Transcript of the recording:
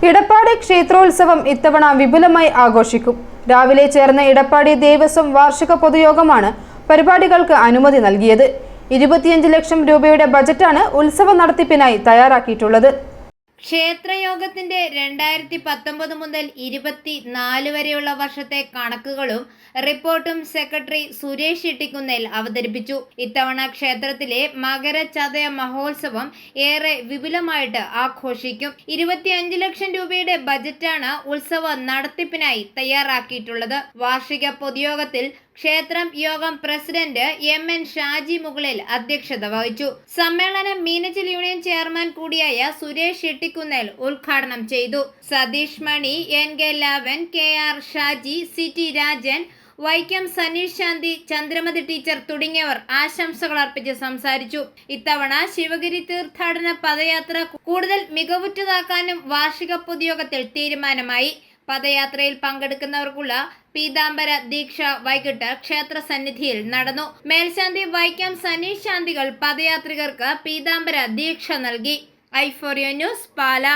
ഇടപ്പാടി ക്ഷേത്രോത്സവം ഇത്തവണ വിപുലമായി ആഘോഷിക്കും. രാവിലെ ചേർന്ന ഇടപ്പാടി ദേവസ്വം വാർഷിക പൊതുയോഗമാണ് പരിപാടികൾക്ക് അനുമതി നൽകിയത്. 25 ലക്ഷം രൂപയുടെ ബജറ്റാണ് ഉത്സവ നടത്തിപ്പിനായി തയ്യാറാക്കിയിട്ടുള്ളത്. ക്ഷേത്രയോഗത്തിന്റെ 2019 മുതൽ 24 വരെയുള്ള വർഷത്തെ കണക്കുകളും റിപ്പോർട്ടും സെക്രട്ടറി സുരേഷ് ഇട്ടിക്കുന്നേൽ അവതരിപ്പിച്ചു. ഇത്തവണ ക്ഷേത്രത്തിലെ മകരചതയ മഹോത്സവം ഏറെ വിപുലമായിട്ട് ആഘോഷിക്കും. 25 ലക്ഷം രൂപയുടെ ബജറ്റാണ് ഉത്സവ നടത്തിപ്പിനായി തയ്യാറാക്കിയിട്ടുള്ളത്. വാർഷിക പൊതുയോഗത്തിൽ ക്ഷേത്രം യോഗം പ്രസിഡന്റ് MN ഷാജി മുകളിൽ അധ്യക്ഷത വഹിച്ചു. സമ്മേളനം മീനച്ചിൽ യൂണിയൻ ചെയർമാൻ കൂടിയായ സുരേഷ് ഇട്ടിക്കുന്നേൽ ഉദ്ഘാടനം ചെയ്തു. Satheesh Mani, NK Lavan, KR Shaji, CT Rajan, Vaikom Saneesh Shanthi, Chandramathi teacher തുടങ്ങിയവർ ആശംസകൾ അർപ്പിച്ച് സംസാരിച്ചു. ഇത്തവണ ശിവഗിരി തീർത്ഥാടന പദയാത്ര കൂടുതൽ മികവുറ്റതാക്കാനും വാർഷിക പൊതുയോഗത്തിൽ തീരുമാനമായി. പദയാത്രയിൽ പങ്കെടുക്കുന്നവർക്കുള്ള പീതാംബര ദീക്ഷ വൈകിട്ട് ക്ഷേത്ര സന്നിധിയിൽ നടന്നു. മേൽശാന്തി വൈക്കം സനീഷ് ശാന്തികൾ പദയാത്രികർക്ക് പീതാംബര ദീക്ഷ നൽകി. i4u ന്യൂസ്, പാല.